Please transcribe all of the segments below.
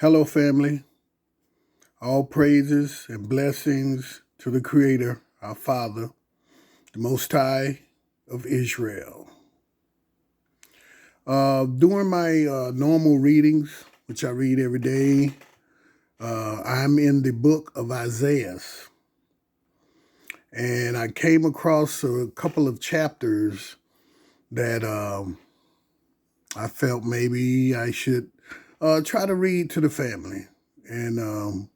Hello, family. All praises and blessings to the Creator, our Father, the Most High of Israel. During my normal readings, which I read every day, I'm in the book of Isaiah. And I came across a couple of chapters that I felt maybe I should try to read to the family and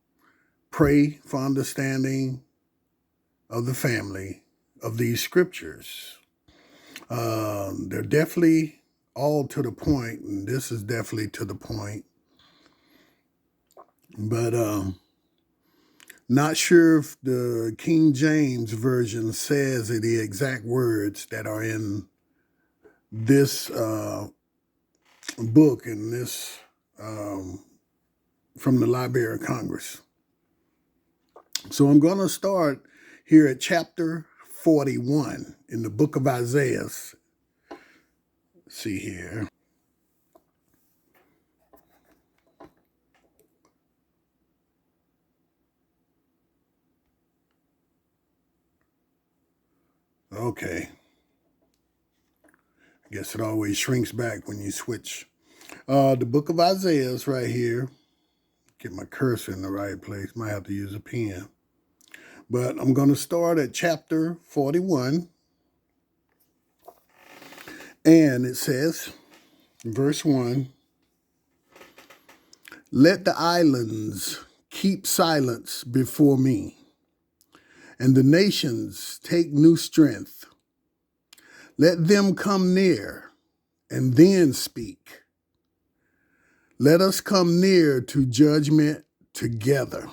pray for understanding of the family of these scriptures. They're definitely all to the point, and this is definitely to the point. But not sure if the King James Version says the exact words that are in this book and this from the Library of Congress. So I'm going to start here at chapter 41 in the book of Isaiah. Let's see here. Okay. I guess it always shrinks back when you switch. The book of Isaiah is right here. Get my cursor in the right place. Might have to use a pen. But I'm going to start at chapter 41. And it says, verse 1, "Let the islands keep silence before me, and the nations take new strength. Let them come near and then speak. Let us come near to judgment together.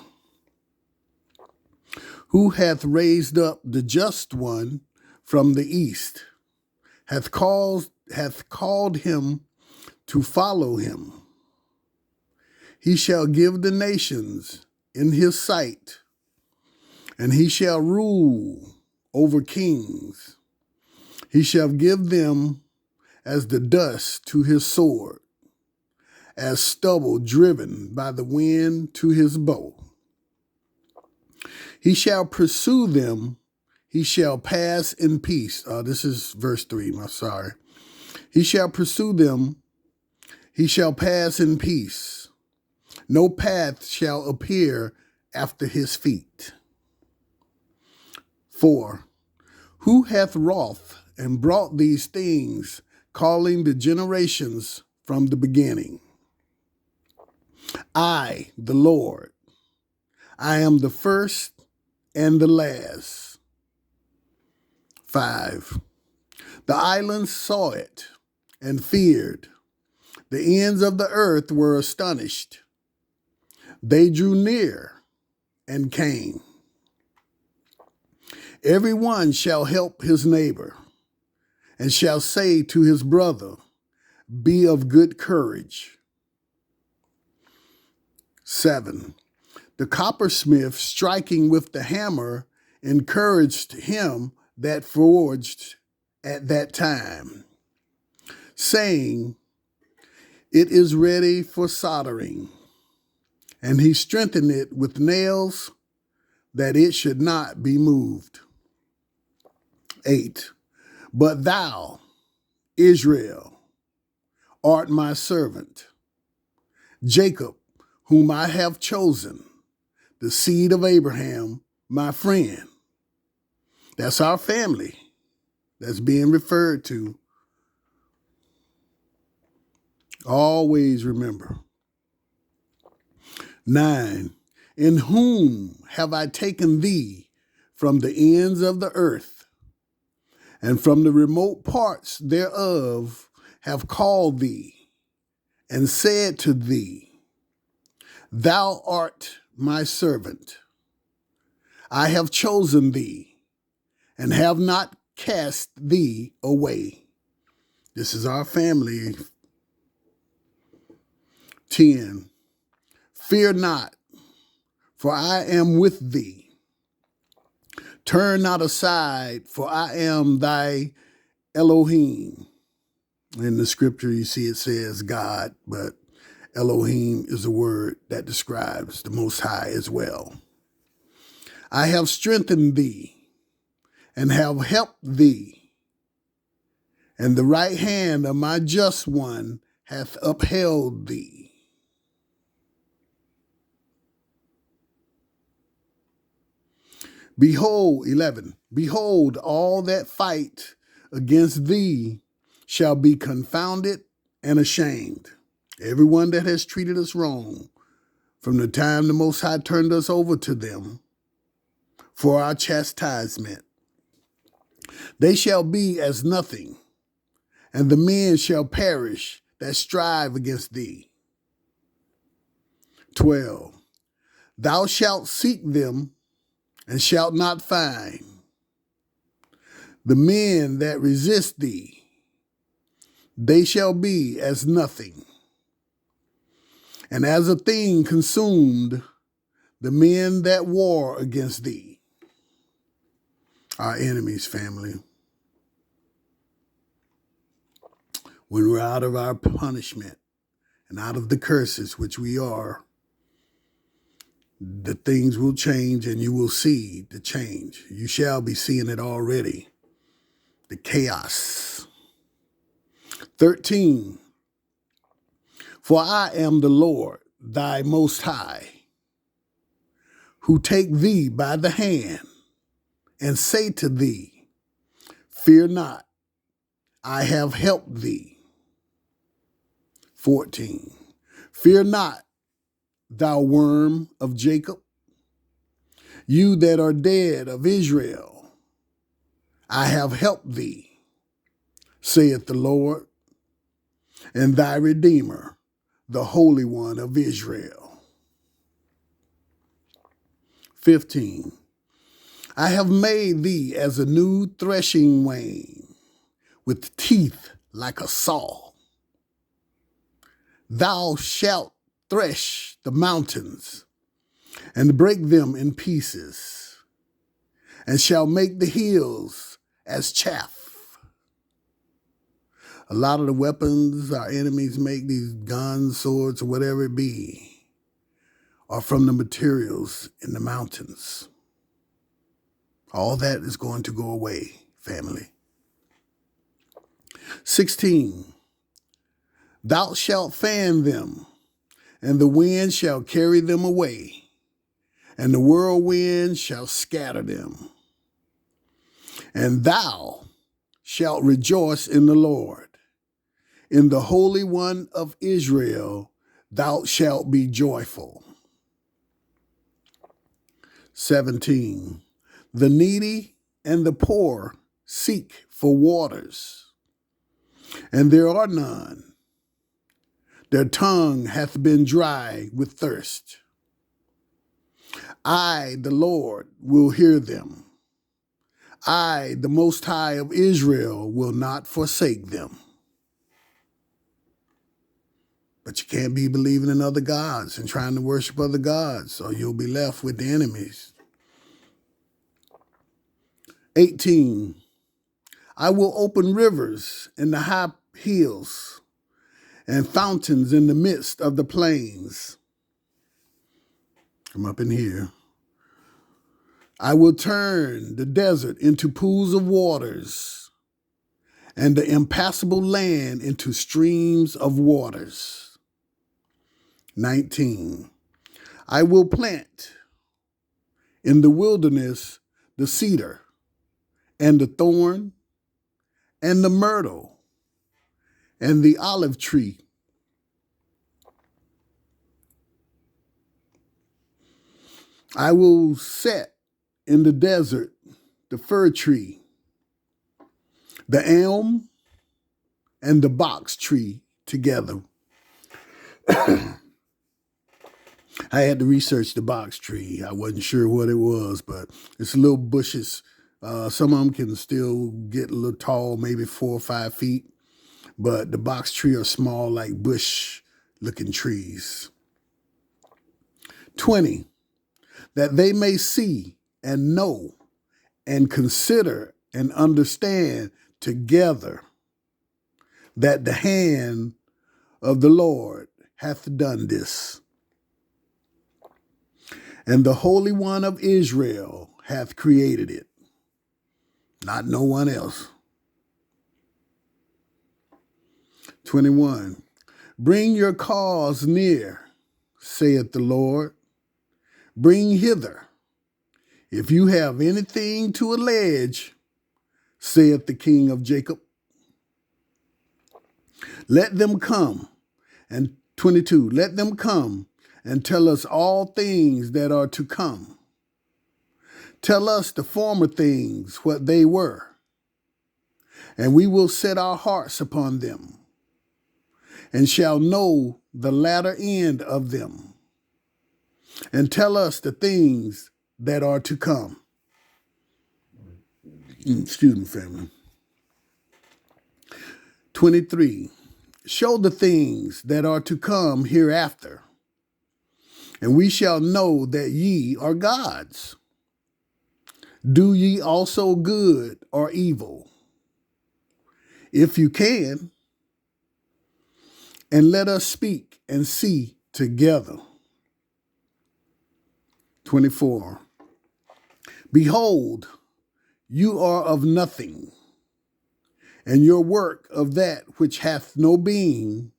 Who hath raised up the just one from the east, hath called him to follow him. He shall give the nations in his sight, and he shall rule over kings. He shall give them as the dust to his sword, as stubble driven by the wind to his bow. He shall pursue them, he shall pass in peace." This is verse 3, I'm sorry. "He shall pursue them, he shall pass in peace. No path shall appear after his feet." 4. "Who hath wrought and brought these things, calling the generations from the beginning? I, the Lord, I am the first and the last." 5. "The islands saw it and feared. The ends of the earth were astonished. They drew near and came. Every one shall help his neighbor, and shall say to his brother, Be of good courage." 7. "The coppersmith striking with the hammer encouraged him that forged at that time, saying, It is ready for soldering. And he strengthened it with nails, that it should not be moved." 8. "But thou, Israel, art my servant, Jacob, whom I have chosen, the seed of Abraham, my friend." That's our family that's being referred to. Always remember. 9. "In whom have I taken thee from the ends of the earth, and from the remote parts thereof have called thee, and said to thee, Thou art my servant. I have chosen thee, and have not cast thee away." This is our family. 10. "Fear not, for I am with thee. Turn not aside, for I am thy Elohim." In the scripture, you see it says God, but Elohim is a word that describes the Most High as well. I have strengthened thee and have helped thee, and the right hand of my just one hath upheld thee. Behold, 11, behold, all that fight against thee shall be confounded and ashamed. Everyone that has treated us wrong, from the time the Most High turned us over to them for our chastisement, they shall be as nothing, and the men shall perish that strive against thee. 12, thou shalt seek them and shalt not find. The men that resist thee, they shall be as nothing. And as a thing consumed, the men that war against thee. Our enemies, family. When we're out of our punishment and out of the curses, which we are, the things will change and you will see the change. You shall be seeing it already. The chaos. 13, for I am the Lord, thy Most High, who take thee by the hand and say to thee, fear not, I have helped thee. 14, fear not, thou worm of Jacob, you that are dead of Israel, I have helped thee, saith the Lord, and thy Redeemer, the Holy One of Israel. 15, I have made thee as a new threshing wain, with teeth like a saw. Thou shalt thresh the mountains, and break them in pieces, and shall make the hills as chaff. A lot of the weapons our enemies make, these guns, swords, or whatever it be, are from the materials in the mountains. All that is going to go away, family. 16, thou shalt fan them, and the wind shall carry them away, and the whirlwind shall scatter them. And thou shalt rejoice in the Lord. In the Holy One of Israel, thou shalt be joyful. 17, the needy and the poor seek for waters, and there are none. Their tongue hath been dry with thirst. I, the Lord, will hear them. I, the Most High of Israel, will not forsake them. But you can't be believing in other gods and trying to worship other gods, or you'll be left with the enemies. 18, I will open rivers in the high hills and fountains in the midst of the plains. Come up in here. I will turn the desert into pools of waters, and the impassable land into streams of waters. 19, I will plant in the wilderness the cedar and the thorn and the myrtle and the olive tree. I will set in the desert the fir tree, the elm, and the box tree together. I had to research the box tree. I wasn't sure what it was, but it's little bushes. Some of them can still get a little tall, maybe 4 or 5 feet, but the box tree are small, like bush-looking trees. 20, that they may see and know and consider and understand together that the hand of the Lord hath done this, and the Holy One of Israel hath created it, not no one else. 21. Bring your cause near, saith the Lord. Bring hither, if you have anything to allege, saith the King of Jacob. Let them come. And 22, let them come and tell us all things that are to come. Tell us the former things, what they were, and we will set our hearts upon them, and shall know the latter end of them, and tell us the things that are to come. Excuse me, family. 23, show the things that are to come hereafter, and we shall know that ye are gods. Do ye also good or evil, if you can, and let us speak and see together. 24. Behold, you are of nothing, and your work of that which hath no being,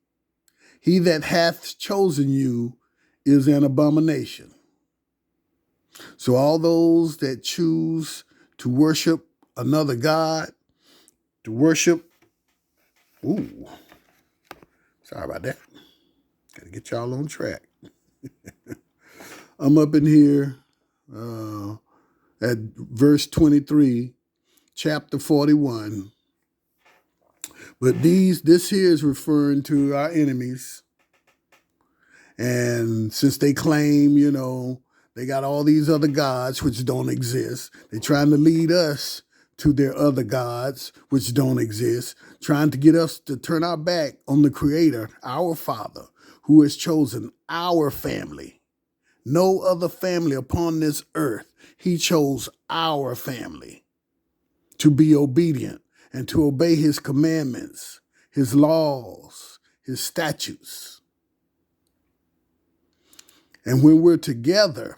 he that hath chosen you is an abomination. So all those that choose to worship another God, to worship, sorry about that. Got to get y'all on track. I'm up in here at verse 23, chapter 41. But this here is referring to our enemies. And since they claim, they got all these other gods which don't exist, they're trying to lead us to their other gods which don't exist, trying to get us to turn our back on the Creator, our Father, who has chosen our family. No other family upon this earth. He chose our family to be obedient and to obey his commandments, his laws, his statutes. And when we're together,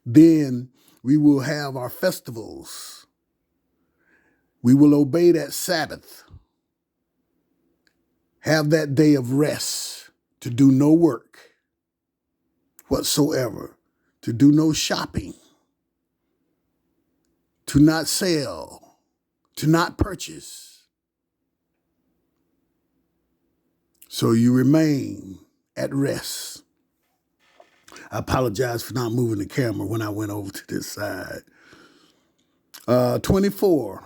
then we will have our festivals. We will obey that Sabbath, have that day of rest, to do no work whatsoever, to do no shopping, to not sell, to not purchase. So you remain at rest. I apologize for not moving the camera when I went over to this side. 24.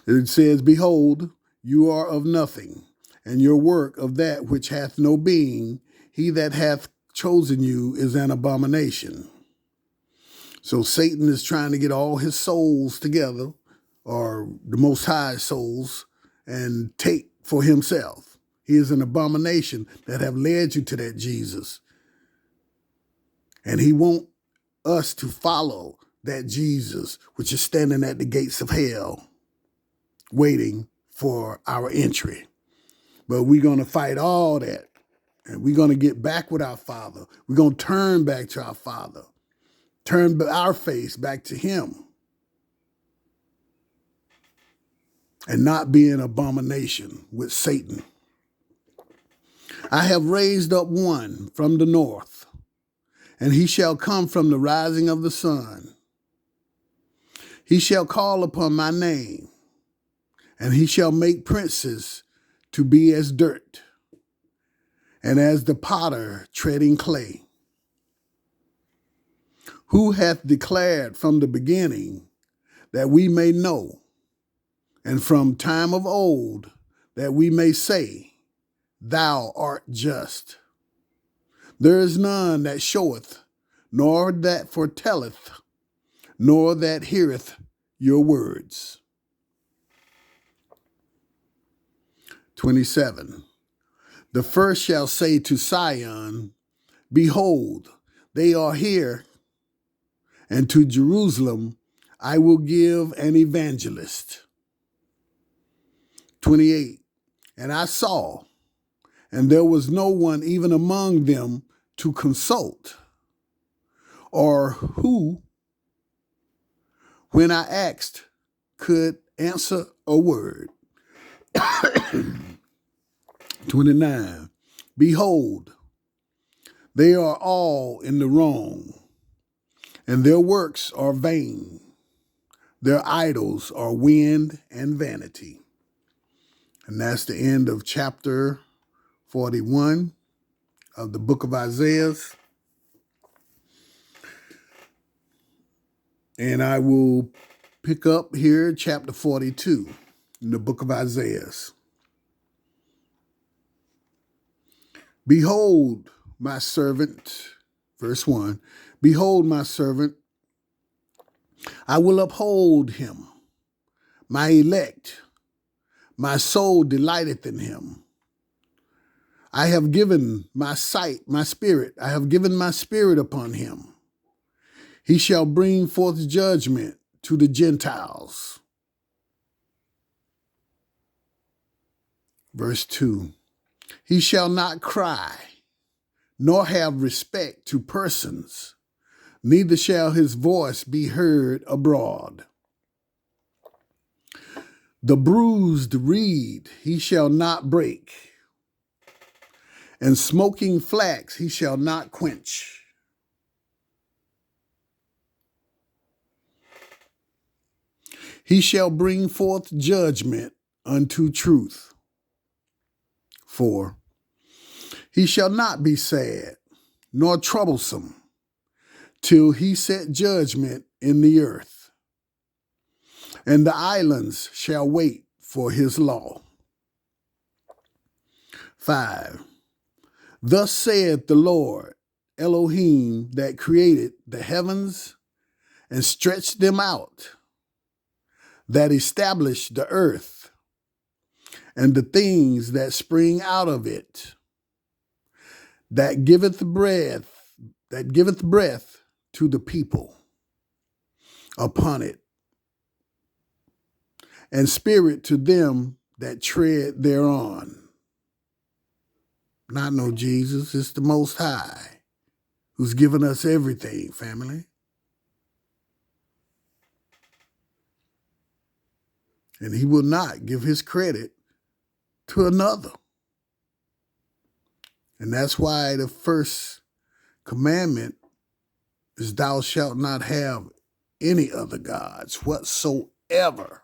It says, behold, you are of nothing, and your work of that which hath no being, he that hath chosen you is an abomination. So Satan is trying to get all his souls together, or the Most High souls, and take for himself. He is an abomination that have led you to that Jesus. And he wants us to follow that Jesus, which is standing at the gates of hell, waiting for our entry. But we're going to fight all that. And we're going to get back with our Father. We're going to turn back to our Father. Turn our face back to him. And not be an abomination with Satan. I have raised up one from the north, and he shall come from the rising of the sun. He shall call upon my name, and he shall make princes to be as dirt, and as the potter treading clay. Who hath declared from the beginning that we may know, and from time of old that we may say, thou art just. There is none that showeth, nor that foretelleth, nor that heareth your words. 27. The first shall say to Sion, behold, they are here, and to Jerusalem I will give an evangelist. 28. And I saw, and there was no one even among them to consult, or who, when I asked, could answer a word. 29. Behold, they are all in the wrong, and their works are vain. Their idols are wind and vanity. And that's the end of chapter 41 of the book of Isaiah. And I will pick up here chapter 42 in the book of Isaiah. Behold, my servant, verse 1, behold, my servant, I will uphold him, my elect, my soul delighteth in him. I have given my sight, my spirit, I have given my spirit upon him. He shall bring forth judgment to the Gentiles. Verse 2, he shall not cry, nor have respect to persons, neither shall his voice be heard abroad. The bruised reed he shall not break, and smoking flax he shall not quench. He shall bring forth judgment unto truth. 4. He shall not be sad, nor troublesome, till he set judgment in the earth. And the islands shall wait for his law. 5. Thus saith the Lord, Elohim, that created the heavens and stretched them out, that established the earth and the things that spring out of it, that giveth breath to the people upon it, and spirit to them that tread thereon. Not no Jesus, it's the Most High who's given us everything, family. And he will not give his credit to another. And that's why the first commandment is thou shalt not have any other gods whatsoever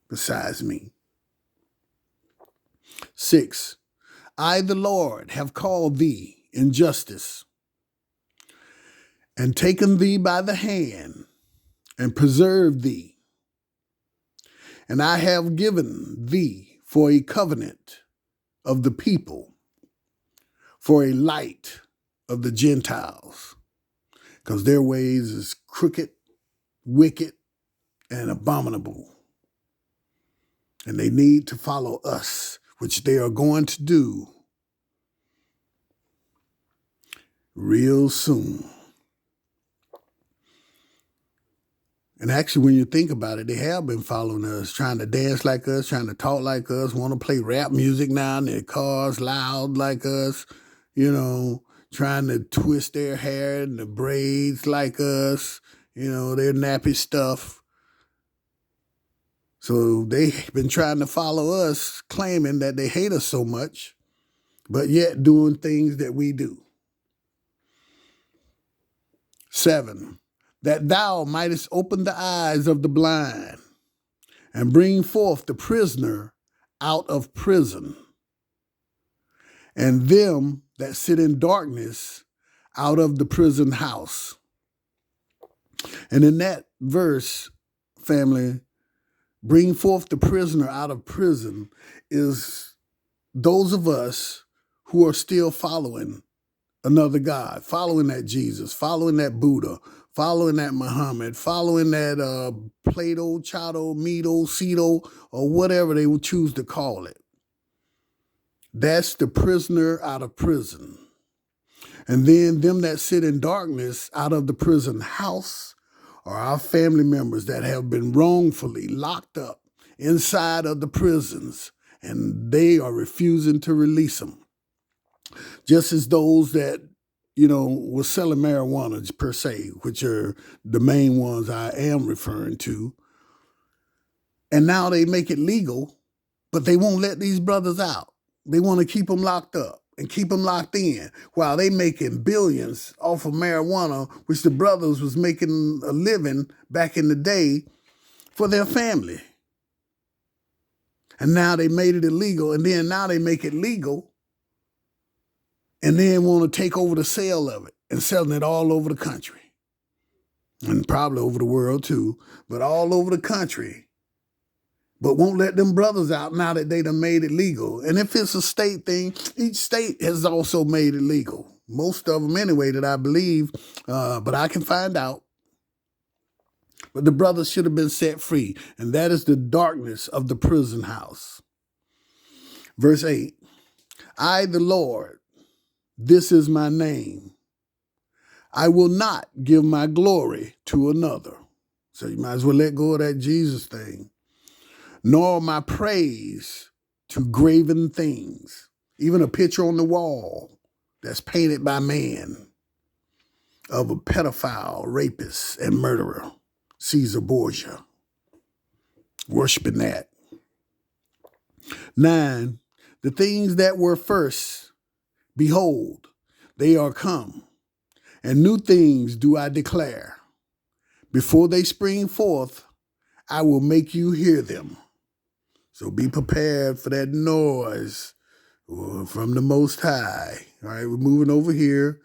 besides me. 6, I, the Lord, have called thee in justice, and taken thee by the hand, and preserved thee. And I have given thee for a covenant of the people, for a light of the Gentiles, because their ways is crooked, wicked, and abominable. And they need to follow us, which they are going to do real soon. And actually, when you think about it, they have been following us, trying to dance like us, trying to talk like us, want to play rap music now in their cars loud like us, trying to twist their hair in the braids like us, their nappy stuff. So they've been trying to follow us, claiming that they hate us so much, but yet doing things that we do. 7, that thou mightest open the eyes of the blind, and bring forth the prisoner out of prison, and them that sit in darkness out of the prison house. And in that verse, family, bring forth the prisoner out of prison is those of us who are still following another God, following that Jesus, following that Buddha, following that Muhammad, following that Plato, Chato, Medo, Cedo, or whatever they would choose to call it. That's the prisoner out of prison. And then them that sit in darkness out of the prison house are our family members that have been wrongfully locked up inside of the prisons, and they are refusing to release them. Just as those that, were selling marijuana per se, which are the main ones I am referring to. And now they make it legal, but they won't let these brothers out. They want to keep them locked up and keep them locked in while they making billions off of marijuana, which the brothers was making a living back in the day for their family. And now they made it illegal, and then now they make it legal, and then want to take over the sale of it and selling it all over the country. And probably over the world too, but all over the country. But won't let them brothers out now that they done made it legal. And if it's a state thing, each state has also made it legal. Most of them anyway that I believe, but I can find out. But the brothers should have been set free. And that is the darkness of the prison house. Verse 8, I, the Lord, this is my name. I will not give my glory to another. So you might as well let go of that Jesus thing. Nor my praise to graven things. Even a picture on the wall that's painted by man of a pedophile, rapist, and murderer, Caesar Borgia. Worshiping that. 9, the things that were first, behold, they are come, and new things do I declare. Before they spring forth, I will make you hear them. So be prepared for that noise from the Most High. All right, we're moving over here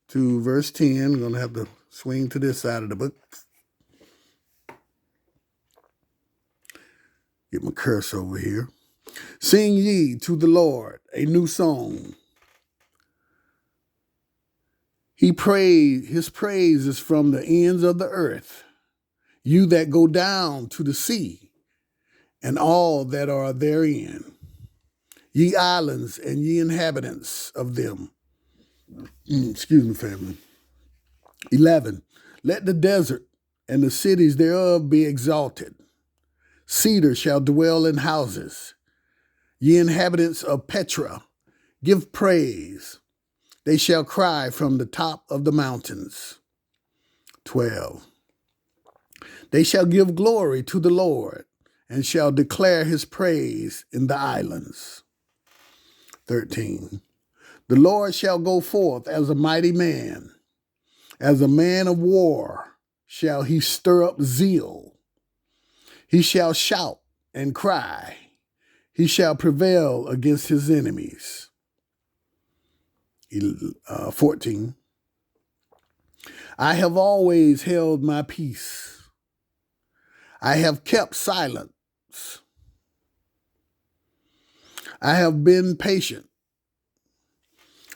to verse 10. I'm going to have to swing to this side of the book. Get my cursor over here. Sing ye to the Lord a new song. His praise is from the ends of the earth. You that go down to the sea, and all that are therein, ye islands and ye inhabitants of them. Excuse me, family. 11, let the desert and the cities thereof be exalted. Cedar shall dwell in houses. Ye inhabitants of Petra, give praise. They shall cry from the top of the mountains. 12, they shall give glory to the Lord, and shall declare his praise in the islands. 13, the Lord shall go forth as a mighty man. As a man of war shall he stir up zeal. He shall shout and cry. He shall prevail against his enemies. 14, I have always held my peace. I have kept silence. I have been patient.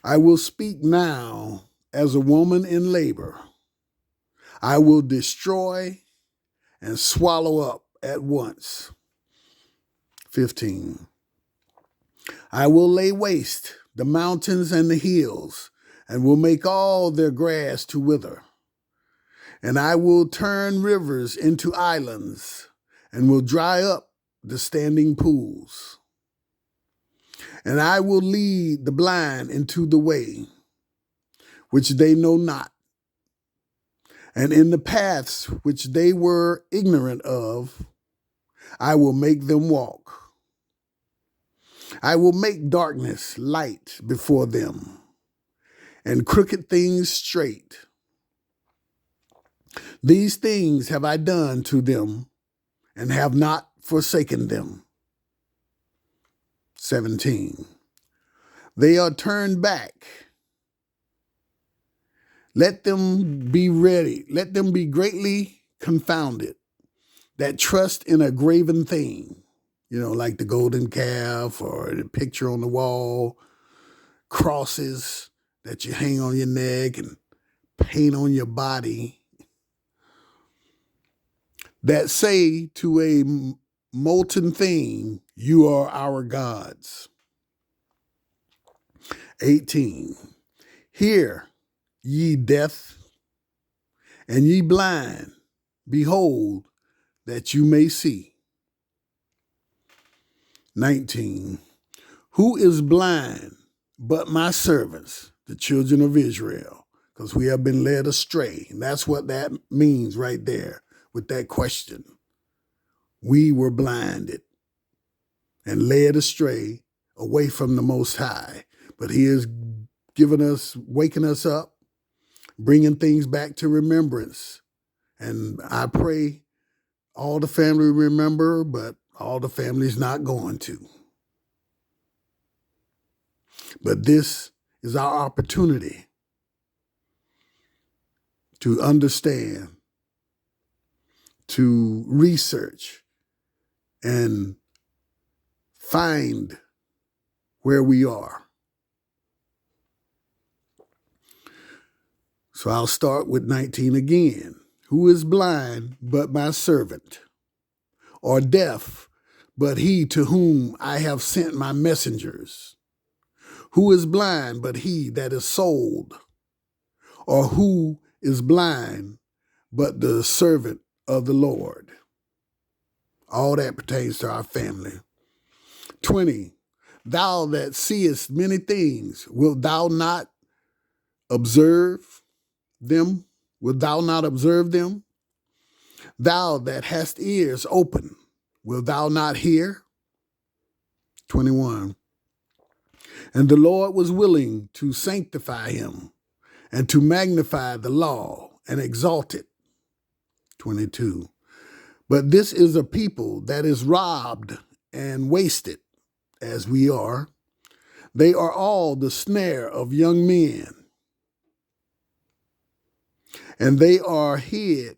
I will speak now as a woman in labor. I will destroy and swallow up at once. 15, I will lay waste the mountains and the hills, and will make all their grass to wither. And I will turn rivers into islands, and will dry up the standing pools. And I will lead the blind into the way, which they know not, and in the paths which they were ignorant of, I will make them walk. I will make darkness light before them, and crooked things straight. These things have I done to them, and have not forsaken them. 17, they are turned back. Let them be ready. Let them be greatly confounded that trust in a graven thing, like the golden calf or the picture on the wall, crosses that you hang on your neck and paint on your body, that say to a molten thing, you are our gods. 18, hear, ye deaf, and ye blind, behold, that you may see. 19. Who is blind but my servants, the children of Israel? Because we have been led astray. And that's what that means right there with that question. We were blinded and led astray away from the Most High. But he is waking us up, bringing things back to remembrance. And I pray all the family remember, but all the family's not going to. But this is our opportunity to understand, to research, and find where we are. So I'll start with 19 again. Who is blind but my servant, or deaf but he to whom I have sent my messengers? Who is blind but he that is sold, or who is blind but the servant of the Lord? All that pertains to our family. 20. Thou that seest many things, wilt thou not observe them? Wilt thou not observe them? Thou that hast ears open, wilt thou not hear? 21. And the Lord was willing to sanctify him and to magnify the law and exalt it. 22. But this is a people that is robbed and wasted, as we are. They are all the snare of young men, and they are hid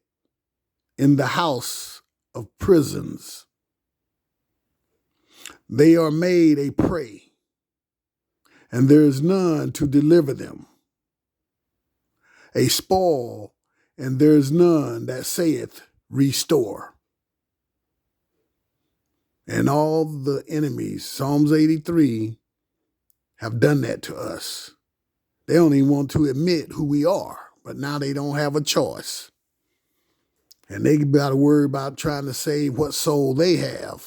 in the house of prisons. They are made a prey, and there is none to deliver them. A spoil, and there is none that saith, restore. And all the enemies, Psalms 83, have done that to us. They don't even want to admit who we are, but now they don't have a choice. And they got to worry about trying to save what soul they have.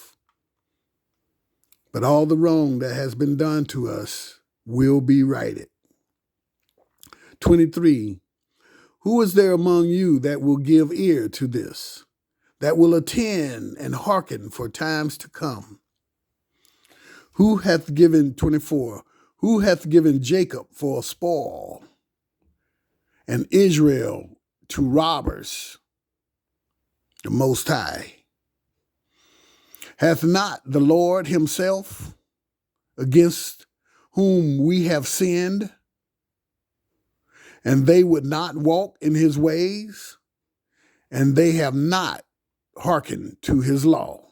But all the wrong that has been done to us will be righted. 23. Who is there among you that will give ear to this, that will attend and hearken for times to come? Who hath given, 24, who hath given Jacob for a spoil, and Israel to robbers? The Most High. Hath not the Lord himself, against whom we have sinned, and they would not walk in his ways, and they have not hearkened to his law?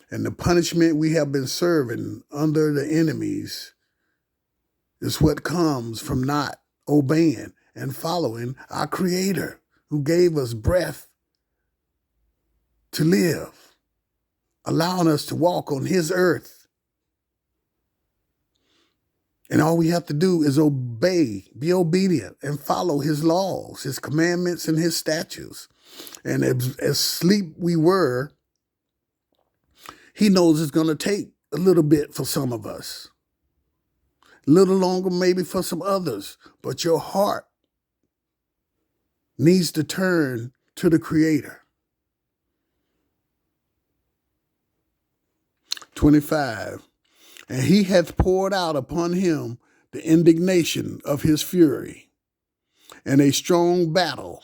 And the punishment we have been serving under the enemies is what comes from not obeying and following our Creator, who gave us breath to live, allowing us to walk on his earth. And all we have to do is obey, be obedient, and follow his laws, his commandments, and his statutes. And as asleep we were, he knows it's going to take a little bit for some of us, a little longer maybe for some others, but your heart needs to turn to the Creator. 25. And he hath poured out upon him the indignation of his fury, and a strong battle,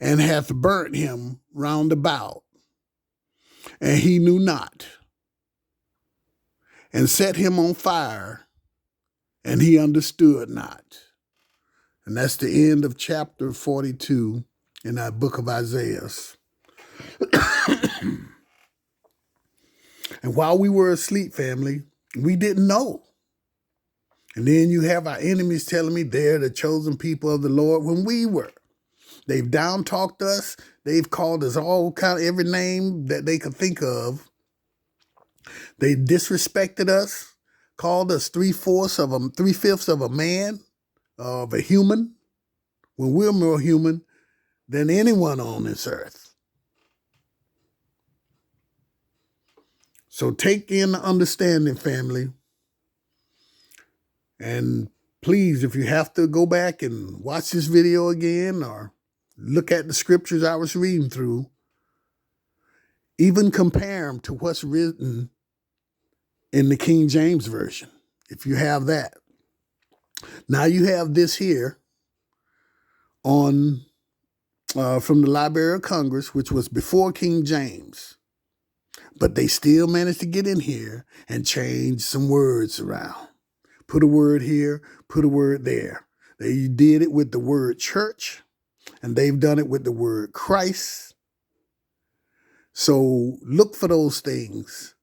and hath burnt him round about, and he knew not, and set him on fire, and he understood not. And that's the end of chapter 42 in that book of Isaiah. And while we were asleep, family, we didn't know. And then you have our enemies telling me they're the chosen people of the Lord when we were. They've down-talked us. They've called us all kind of every name that they could think of. They disrespected us, called us three-fifths of a man, of a human, when we're more human than anyone on this earth. So take in the understanding, family. And please, if you have to go back and watch this video again or look at the scriptures I was reading through, even compare them to what's written in the King James Version, if you have that. Now you have this here on from the Library of Congress, which was before King James. But they still managed to get in here and change some words around. Put a word here, put a word there. They did it with the word church, and they've done it with the word Christ. So look for those things.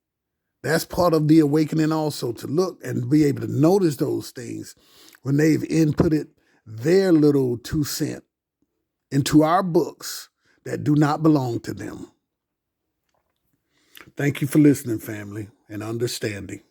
That's part of the awakening also, to look and be able to notice those things when they've inputted their little 2 cents into our books that do not belong to them. Thank you for listening, family, and understanding.